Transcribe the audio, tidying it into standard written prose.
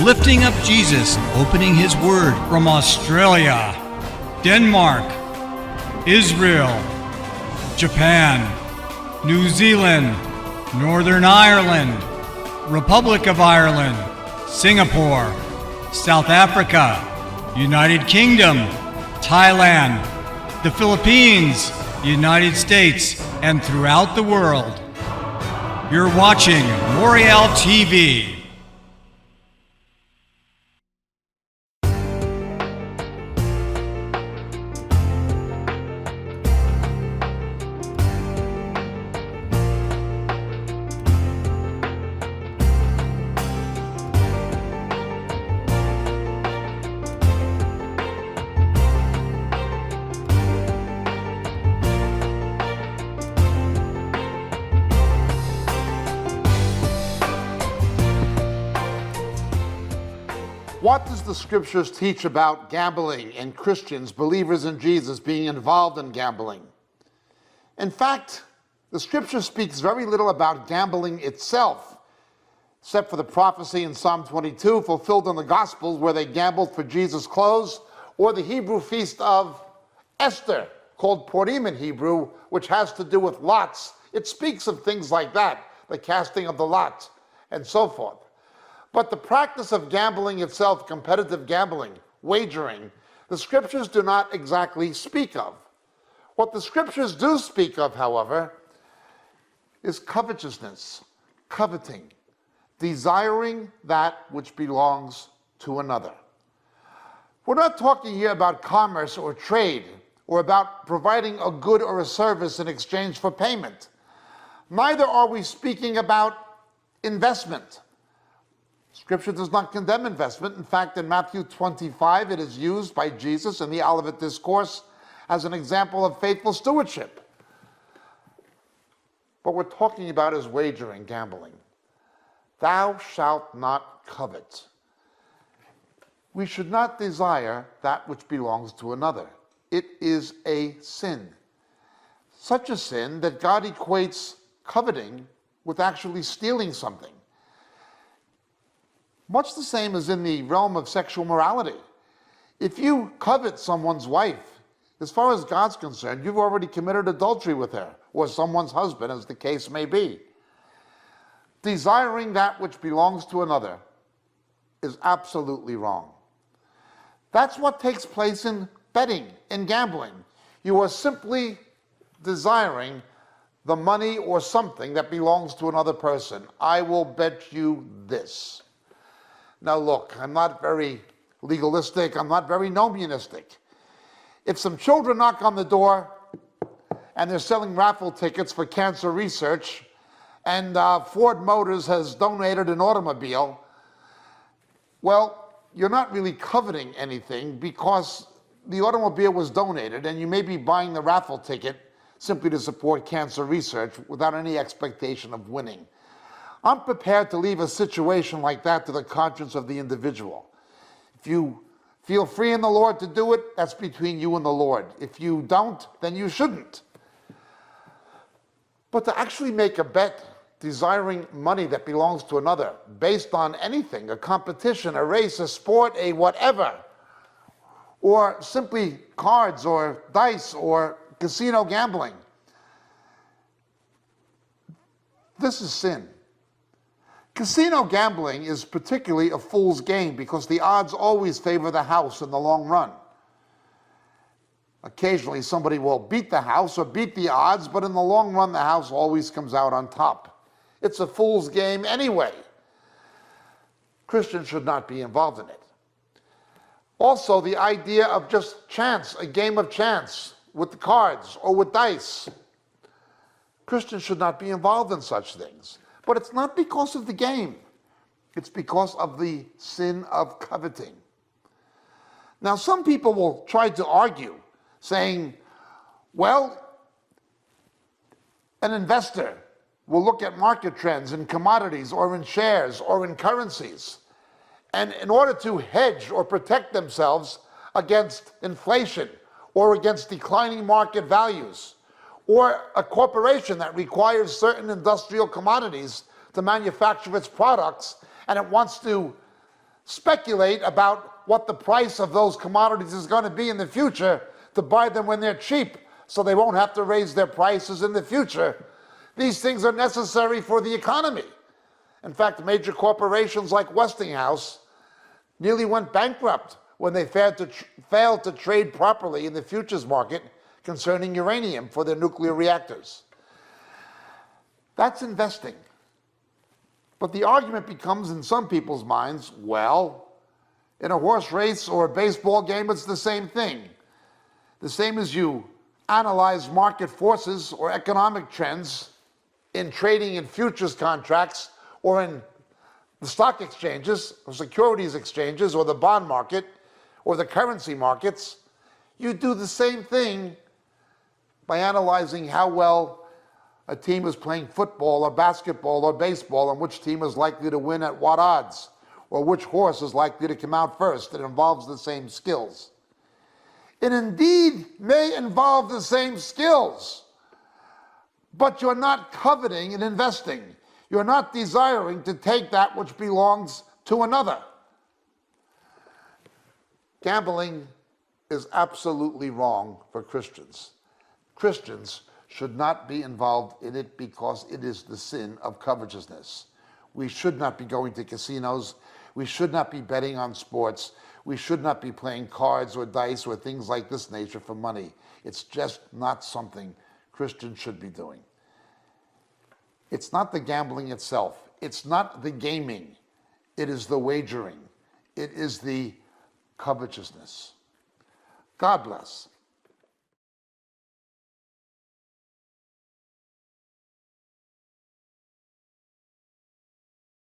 lifting up Jesus, opening His Word from Australia, Denmark, Israel, Japan, New Zealand, Northern Ireland, Republic of Ireland, Singapore, South Africa, United Kingdom, Thailand, the Philippines, United States, and throughout the world. You're watching Moriel TV. What does the scriptures teach about gambling and Christians, believers in Jesus, being involved in gambling? In fact, the scripture speaks very little about gambling itself, except for the prophecy in Psalm 22 fulfilled in the Gospels where they gambled for Jesus' clothes, or the Hebrew feast of Esther, called Purim in Hebrew, which has to do with lots. It speaks of things like that, the casting of the lot, and so forth. But the practice of gambling itself, competitive gambling, wagering, the scriptures do not exactly speak of. What the scriptures do speak of, however, is covetousness, coveting, desiring that which belongs to another. We're not talking here about commerce or trade, or about providing a good or a service in exchange for payment. Neither are we speaking about investment. Scripture does not condemn investment. In fact, in Matthew 25, it is used by Jesus in the Olivet Discourse as an example of faithful stewardship. What we're talking about is wagering, gambling. Thou shalt not covet. We should not desire that which belongs to another. It is a sin. Such a sin that God equates coveting with actually stealing something. Much the same as in the realm of sexual morality. If you covet someone's wife, as far as God's concerned, you've already committed adultery with her, or someone's husband, as the case may be. Desiring that which belongs to another is absolutely wrong. That's what takes place in betting, in gambling. You are simply desiring the money or something that belongs to another person. I will bet you this. Now look, I'm not very legalistic, I'm not very nomianistic. If some children knock on the door and they're selling raffle tickets for cancer research, and Ford Motors has donated an automobile, well, you're not really coveting anything because the automobile was donated and you may be buying the raffle ticket simply to support cancer research without any expectation of winning. I'm prepared to leave a situation like that to the conscience of the individual. If you feel free in the Lord to do it, that's between you and the Lord. If you don't, then you shouldn't. But to actually make a bet desiring money that belongs to another based on anything, a competition, a race, a sport, a whatever, or simply cards or dice or casino gambling, this is sin. Casino gambling is particularly a fool's game because the odds always favor the house in the long run. Occasionally somebody will beat the house or beat the odds, but in the long run the house always comes out on top. It's a fool's game anyway. Christians should not be involved in it. Also, the idea of just chance, a game of chance with the cards or with dice. Christians should not be involved in such things. But it's not because of the game. It's because of the sin of coveting. Now, some people will try to argue, saying, well, an investor will look at market trends in commodities or in shares or in currencies. And in order to hedge or protect themselves against inflation or against declining market values, or a corporation that requires certain industrial commodities to manufacture its products, and it wants to speculate about what the price of those commodities is going to be in the future to buy them when they're cheap, so they won't have to raise their prices in the future. These things are necessary for the economy. In fact, major corporations like Westinghouse nearly went bankrupt when they failed to trade properly in the futures market concerning uranium for their nuclear reactors. That's investing. But the argument becomes, in some people's minds, well, in a horse race or a baseball game, it's the same thing. The same as you analyze market forces or economic trends in trading in futures contracts or in the stock exchanges or securities exchanges or the bond market or the currency markets. You do the same thing by analyzing how well a team is playing football or basketball or baseball and which team is likely to win at what odds or which horse is likely to come out first. It involves the same skills. It indeed may involve the same skills, but you're not coveting and investing. You're not desiring to take that which belongs to another. Gambling is absolutely wrong for Christians. Christians should not be involved in it because it is the sin of covetousness. We should not be going to casinos. We should not be betting on sports. We should not be playing cards or dice or things like this nature for money. It's just not something Christians should be doing. It's not the gambling itself. It's not the gaming. It is the wagering. It is the covetousness. God bless.